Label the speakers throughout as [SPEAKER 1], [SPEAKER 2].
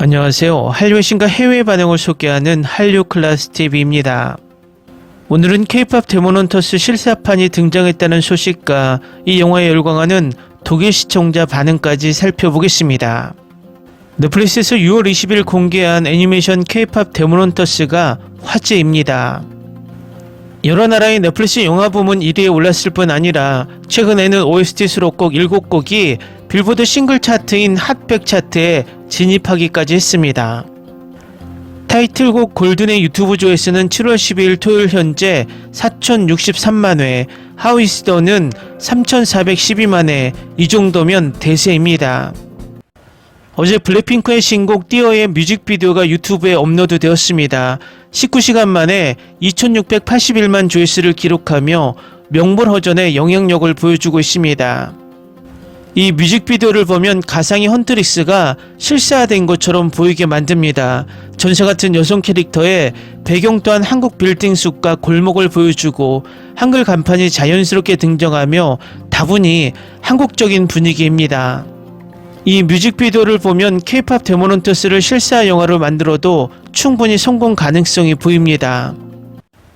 [SPEAKER 1] 안녕하세요. 한류의 신과 해외 반응을 소개하는 한류클라스TV입니다. 오늘은 K-POP 데몬헌터스 실사판이 등장했다는 소식과 이 영화에 열광하는 독일 시청자 반응까지 살펴보겠습니다. 넷플릭스에서 6월 20일 공개한 애니메이션 K-POP 데몬헌터스가 화제입니다. 여러 나라의 넷플릭스 영화 부문 1위에 올랐을 뿐 아니라 최근에는 OST 수록곡 7곡이 빌보드 싱글 차트인 핫100 차트에 진입하기까지 했습니다. 타이틀곡 골든의 유튜브 조회수는 7월 12일 토요일 현재 4,063만회, 하우이스더는 3,412만회, 이 정도면 대세입니다. 어제 블랙핑크의 신곡 띄어의 뮤직비디오가 유튜브에 업로드되었습니다. 19시간 만에 2,681만 조회수를 기록하며 명불허전의 영향력을 보여주고 있습니다. 이 뮤직비디오를 보면 가상의 헌트릭스가 실사화된 것처럼 보이게 만듭니다. 전설같은 여성 캐릭터의 배경 또한 한국 빌딩 숲과 골목을 보여주고 한글 간판이 자연스럽게 등장하며 다분히 한국적인 분위기입니다. 이 뮤직비디오를 보면 K-POP 데몬헌터스를 실사 영화로 만들어도 충분히 성공 가능성이 보입니다.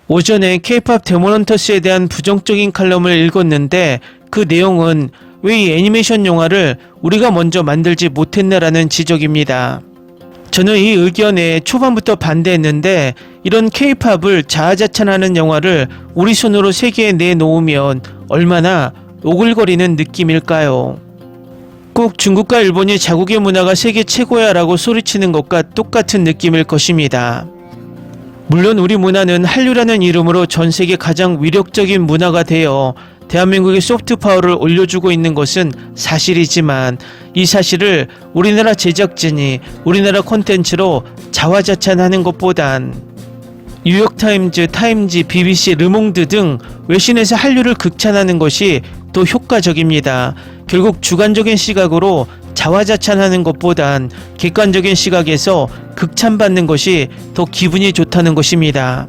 [SPEAKER 1] 오전에 K-POP 데몬헌터스에 대한 부정적인 칼럼을 읽었는데 그 내용은 왜 이 애니메이션 영화를 우리가 먼저 만들지 못했나라는 지적입니다. 저는 이 의견에 초반부터 반대했는데 이런 K-POP을 자아자찬하는 영화를 우리 손으로 세계에 내놓으면 얼마나 오글거리는 느낌일까요? 꼭 중국과 일본이 자국의 문화가 세계 최고야 라고 소리치는 것과 똑같은 느낌일 것입니다. 물론 우리 문화는 한류라는 이름으로 전 세계 가장 위력적인 문화가 되어 대한민국의 소프트 파워를 올려주고 있는 것은 사실이지만 이 사실을 우리나라 제작진이 우리나라 콘텐츠로 자화자찬하는 것보단 뉴욕타임즈, 타임지, BBC, 르몽드 등 외신에서 한류를 극찬하는 것이 더 효과적입니다. 결국 주관적인 시각으로 자화자찬하는 것보단 객관적인 시각에서 극찬받는 것이 더 기분이 좋다는 것입니다.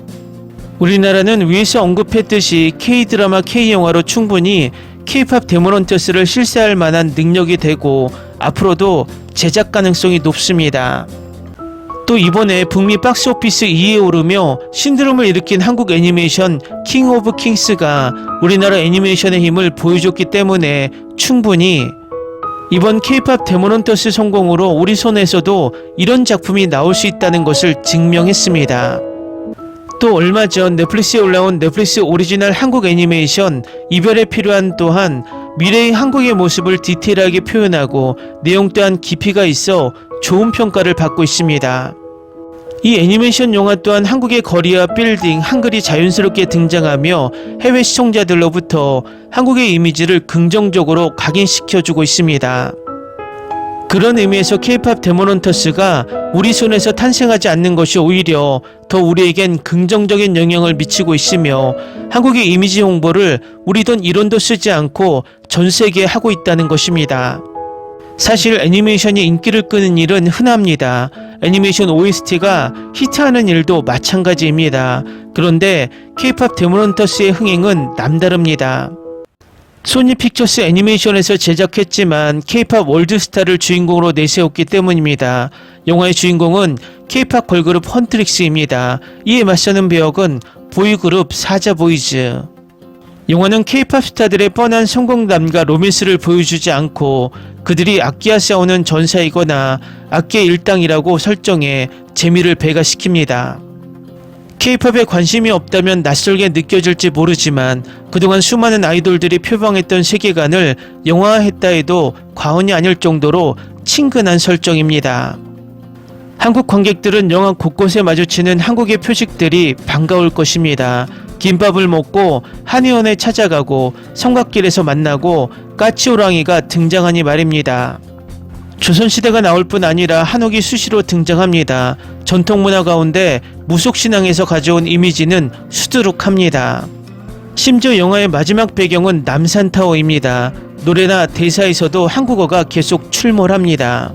[SPEAKER 1] 우리나라는 위에서 언급했듯이 K-드라마, K-영화로 충분히 K-POP 데몬헌터스를 실사할 만한 능력이 되고 앞으로도 제작 가능성이 높습니다. 또 이번에 북미 박스오피스 2위에 오르며 신드롬을 일으킨 한국 애니메이션 킹 오브 킹스가 우리나라 애니메이션의 힘을 보여줬기 때문에 충분히 이번 K-POP 데몬헌터스 성공으로 우리 손에서도 이런 작품이 나올 수 있다는 것을 증명했습니다. 또 얼마 전 넷플릭스에 올라온 넷플릭스 오리지널 한국 애니메이션 이별에 필요한 또한 미래의 한국의 모습을 디테일하게 표현하고 내용 또한 깊이가 있어 좋은 평가를 받고 있습니다. 이 애니메이션 영화 또한 한국의 거리와 빌딩, 한글이 자연스럽게 등장하며 해외 시청자들로부터 한국의 이미지를 긍정적으로 각인시켜주고 있습니다. 그런 의미에서 K-POP 데몬헌터스가 우리 손에서 탄생하지 않는 것이 오히려 더 우리에겐 긍정적인 영향을 미치고 있으며 한국의 이미지 홍보를 우리 돈 1원도 쓰지 않고 전 세계에 하고 있다는 것입니다. 사실 애니메이션이 인기를 끄는 일은 흔합니다. 애니메이션 OST가 히트하는 일도 마찬가지입니다. 그런데 K-POP 데몬헌터스의 흥행은 남다릅니다. 소니 픽처스 애니메이션에서 제작했지만 K-POP 월드스타를 주인공으로 내세웠기 때문입니다. 영화의 주인공은 K-POP 걸그룹 헌트릭스입니다. 이에 맞서는 배역은 보이그룹 사자보이즈. 영화는 K-POP 스타들의 뻔한 성공담과 로맨스를 보여주지 않고 그들이 악기와 싸우는 전사이거나 악기의 일당이라고 설정해 재미를 배가시킵니다. K-POP에 관심이 없다면 낯설게 느껴질지 모르지만 그동안 수많은 아이돌들이 표방했던 세계관을 영화화했다 해도 과언이 아닐 정도로 친근한 설정입니다. 한국 관객들은 영화 곳곳에 마주치는 한국의 표식들이 반가울 것입니다. 김밥을 먹고 한의원에 찾아가고 성곽길에서 만나고 까치호랑이가 등장하니 말입니다. 조선시대가 나올 뿐 아니라 한옥이 수시로 등장합니다. 전통문화 가운데 무속신앙에서 가져온 이미지는 수두룩합니다. 심지어 영화의 마지막 배경은 남산타워입니다. 노래나 대사에서도 한국어가 계속 출몰합니다.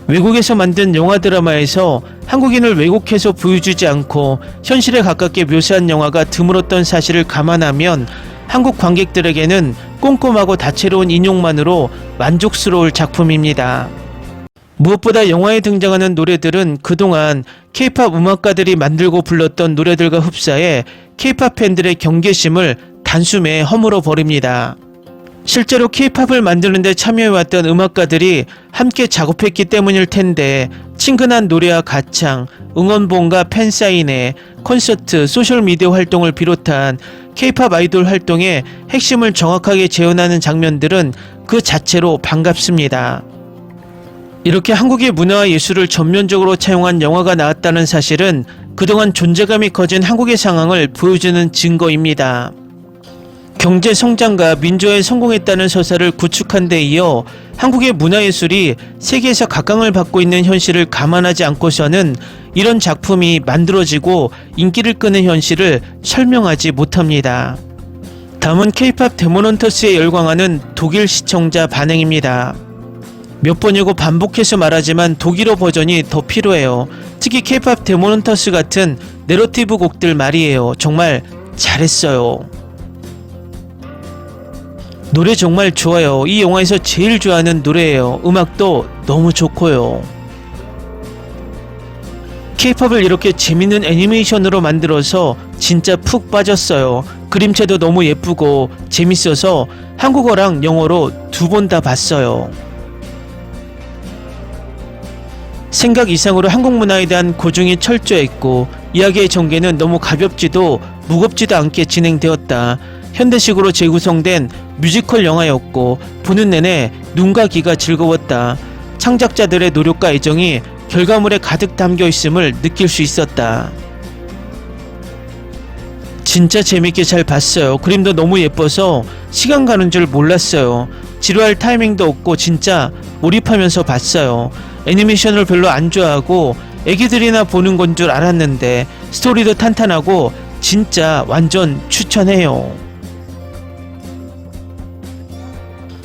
[SPEAKER 1] 외국에서 만든 영화 드라마에서 한국인을 왜곡해서 보여주지 않고 현실에 가깝게 묘사한 영화가 드물었던 사실을 감안하면 한국 관객들에게는 꼼꼼하고 다채로운 인용만으로 만족스러울 작품입니다. 무엇보다 영화에 등장하는 노래들은 그동안 K-팝 음악가들이 만들고 불렀던 노래들과 흡사해 K-팝 팬들의 경계심을 단숨에 허물어 버립니다. 실제로 K-팝을 만드는 데 참여해왔던 음악가들이 함께 작업했기 때문일 텐데 친근한 노래와 가창, 응원봉과 팬사인회, 콘서트, 소셜미디어 활동을 비롯한 K-팝 아이돌 활동의 핵심을 정확하게 재현하는 장면들은 그 자체로 반갑습니다. 이렇게 한국의 문화와 예술을 전면적으로 차용한 영화가 나왔다는 사실은 그동안 존재감이 커진 한국의 상황을 보여주는 증거입니다. 경제 성장과 민주화에 성공했다는 서사를 구축한 데 이어 한국의 문화예술이 세계에서 각광을 받고 있는 현실을 감안하지 않고서는 이런 작품이 만들어지고 인기를 끄는 현실을 설명하지 못합니다. 다음은 K-팝 데몬헌터스에 열광하는 독일 시청자 반응입니다. 몇 번이고 반복해서 말하지만 독일어 버전이 더 필요해요. 특히 K-팝 데몬헌터스 같은 내러티브 곡들 말이에요. 정말 잘했어요. 노래 정말 좋아요. 이 영화에서 제일 좋아하는 노래예요. 음악도 너무 좋고요. K-팝을 이렇게 재밌는 애니메이션으로 만들어서 진짜 푹 빠졌어요. 그림체도 너무 예쁘고 재밌어서 한국어랑 영어로 2번 다 봤어요. 생각 이상으로 한국 문화에 대한 고증이 철저했고 이야기의 전개는 너무 가볍지도 무겁지도 않게 진행되었다. 현대식으로 재구성된 뮤지컬 영화였고 보는 내내 눈과 귀가 즐거웠다. 창작자들의 노력과 애정이 결과물에 가득 담겨 있음을 느낄 수 있었다. 진짜 재밌게 잘 봤어요. 그림도 너무 예뻐서 시간 가는 줄 몰랐어요. 지루할 타이밍도 없고 진짜 몰입하면서 봤어요. 애니메이션을 별로 안 좋아하고 애기들이나 보는 건 줄 알았는데 스토리도 탄탄하고 진짜 완전 추천해요.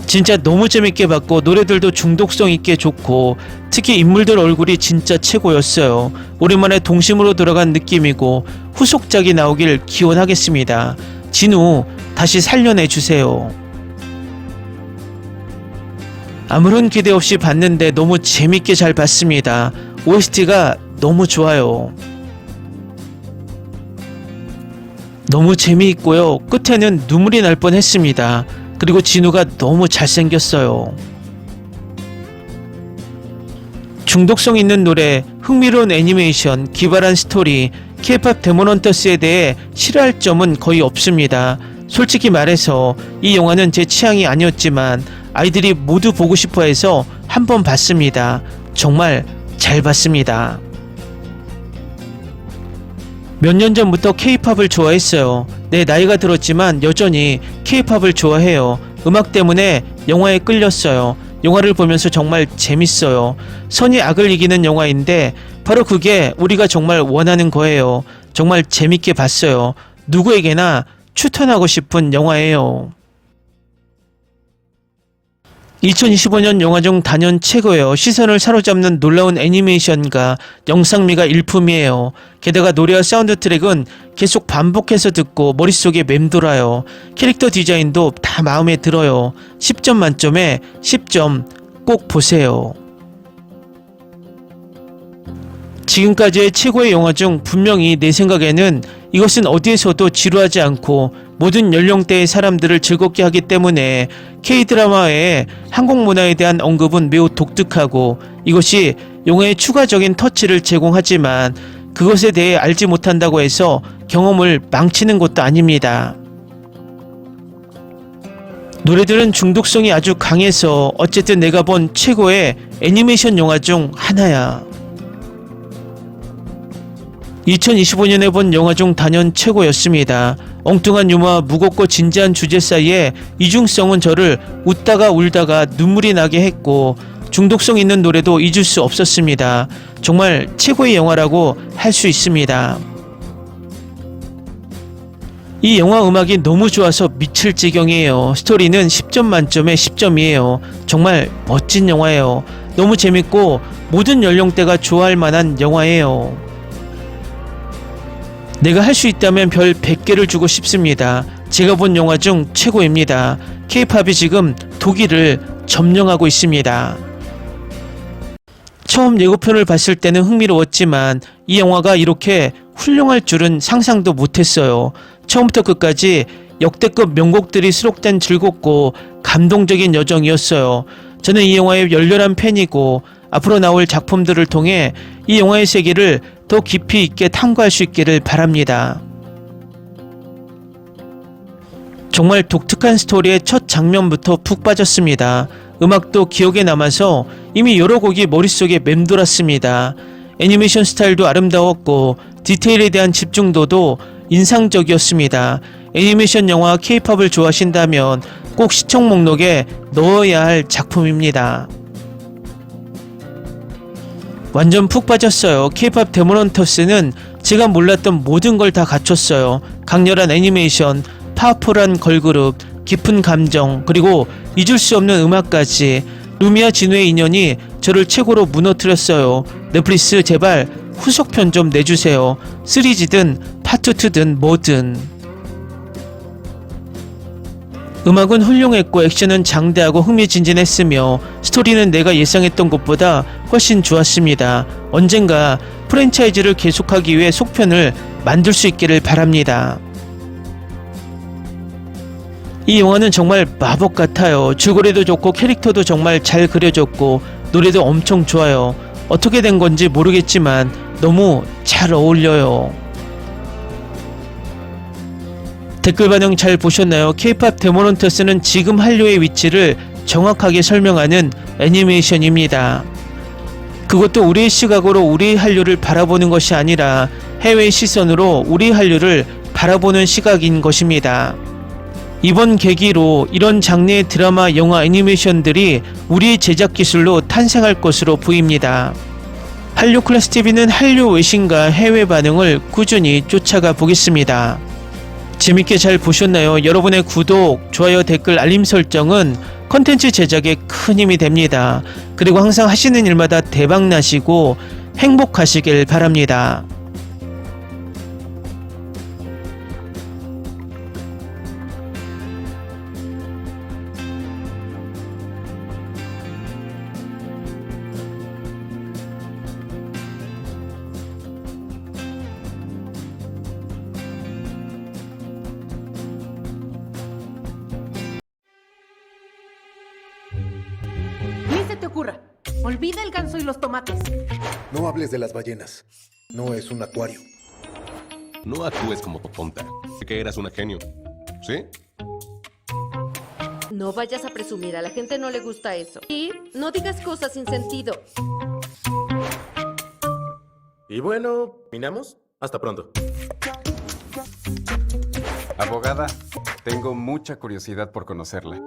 [SPEAKER 1] 진짜 너무 재밌게 봤고 노래들도 중독성 있게 좋고 특히 인물들 얼굴이 진짜 최고였어요. 오랜만에 동심으로 돌아간 느낌이고 후속작이 나오길 기원하겠습니다. 진우 다시 살려내주세요. 아무런 기대 없이 봤는데 너무 재밌게 잘 봤습니다. OST가 너무 좋아요. 너무 재미있고요. 끝에는 눈물이 날 뻔했습니다. 그리고 진우가 너무 잘생겼어요. 중독성 있는 노래, 흥미로운 애니메이션, 기발한 스토리, K-팝 데몬헌터스에 대해 싫어할 점은 거의 없습니다. 솔직히 말해서 이 영화는 제 취향이 아니었지만 아이들이 모두 보고 싶어 해서 한번 봤습니다. 정말 잘 봤습니다. 몇 년 전부터 K-팝을 좋아했어요. 내 나이가 들었지만 여전히 K-팝을 좋아해요. 음악 때문에 영화에 끌렸어요. 영화를 보면서 정말 재밌어요. 선이 악을 이기는 영화인데 바로 그게 우리가 정말 원하는 거예요. 정말 재밌게 봤어요. 누구에게나 추천하고 싶은 영화예요. 2025년 영화 중 단연 최고예요. 시선을 사로잡는 놀라운 애니메이션과 영상미가 일품이에요. 게다가 노래와 사운드 트랙은 계속 반복해서 듣고 머릿속에 맴돌아요. 캐릭터 디자인도 다 마음에 들어요. 10점 만점에 10점 꼭 보세요. 지금까지의 최고의 영화 중 분명히 내 생각에는 이것은 어디에서도 지루하지 않고 모든 연령대의 사람들을 즐겁게 하기 때문에 K-드라마의 한국 문화에 대한 언급은 매우 독특하고 이것이 영화에 추가적인 터치를 제공하지만 그것에 대해 알지 못한다고 해서 경험을 망치는 것도 아닙니다. 노래들은 중독성이 아주 강해서 어쨌든 내가 본 최고의 애니메이션 영화 중 하나야. 2025년에 본 영화 중 단연 최고였습니다. 엉뚱한 유머와 무겁고 진지한 주제 사이에 이중성은 저를 웃다가 울다가 눈물이 나게 했고 중독성 있는 노래도 잊을 수 없었습니다. 정말 최고의 영화라고 할 수 있습니다. 이 영화 음악이 너무 좋아서 미칠 지경이에요. 스토리는 10점 만점에 10점이에요. 정말 멋진 영화예요. 너무 재밌고 모든 연령대가 좋아할 만한 영화예요. 내가 할 수 있다면 별 100개를 주고 싶습니다. 제가 본 영화 중 최고입니다. K-팝이 지금 독일을 점령하고 있습니다. 처음 예고편을 봤을 때는 흥미로웠지만 이 영화가 이렇게 훌륭할 줄은 상상도 못했어요. 처음부터 끝까지 역대급 명곡들이 수록된 즐겁고 감동적인 여정이었어요. 저는 이 영화의 열렬한 팬이고 앞으로 나올 작품들을 통해 이 영화의 세계를 더 깊이 있게 탐구할 수 있기를 바랍니다. 정말 독특한 스토리의 첫 장면부터 푹 빠졌습니다. 음악도 기억에 남아서 이미 여러 곡이 머릿속에 맴돌았습니다. 애니메이션 스타일도 아름다웠고 디테일에 대한 집중도도 인상적이었습니다. 애니메이션 영화 K-팝을 좋아하신다면 꼭 시청 목록에 넣어야 할 작품입니다. 완전 푹 빠졌어요. K-팝 데몬헌터스는 제가 몰랐던 모든 걸 다 갖췄어요. 강렬한 애니메이션, 파워풀한 걸그룹, 깊은 감정, 그리고 잊을 수 없는 음악까지. 루미와 진우의 인연이 저를 최고로 무너뜨렸어요. 넷플릭스 제발 후속편 좀 내주세요. 시리즈든 파트 2든 뭐든. 음악은 훌륭했고 액션은 장대하고 흥미진진했으며 스토리는 내가 예상했던 것보다 훨씬 좋았습니다. 언젠가 프랜차이즈를 계속하기 위해 속편을 만들 수 있기를 바랍니다. 이 영화는 정말 마법 같아요. 줄거리도 좋고 캐릭터도 정말 잘 그려졌고 노래도 엄청 좋아요. 어떻게 된 건지 모르겠지만 너무 잘 어울려요. 댓글 반응 잘 보셨나요? K-팝 데몬헌터스는 지금 한류의 위치를 정확하게 설명하는 애니메이션입니다. 그것도 우리의 시각으로 우리의 한류를 바라보는 것이 아니라 해외 시선으로 우리 한류를 바라보는 시각인 것입니다. 이번 계기로 이런 장르의 드라마, 영화, 애니메이션들이 우리의 제작 기술로 탄생할 것으로 보입니다. 한류 클래스 TV는 한류 외신과 해외 반응을 꾸준히 쫓아가 보겠습니다. 재밌게 잘 보셨나요? 여러분의 구독, 좋아요, 댓글, 알림 설정은 컨텐츠 제작에 큰 힘이 됩니다. 그리고 항상 하시는 일마다 대박 나시고 행복하시길 바랍니다.
[SPEAKER 2] Ni se te ocurra. Olvida el ganso y los tomates.
[SPEAKER 3] No hables de las ballenas. No es un acuario.
[SPEAKER 4] No actúes como tonta. Que eras una genio. ¿Sí?
[SPEAKER 5] No vayas a presumir, a la gente no le gusta eso. Y no digas cosas sin sentido.
[SPEAKER 6] Y bueno, ¿minamos? Hasta pronto.
[SPEAKER 7] Abogada, tengo mucha curiosidad por conocerla.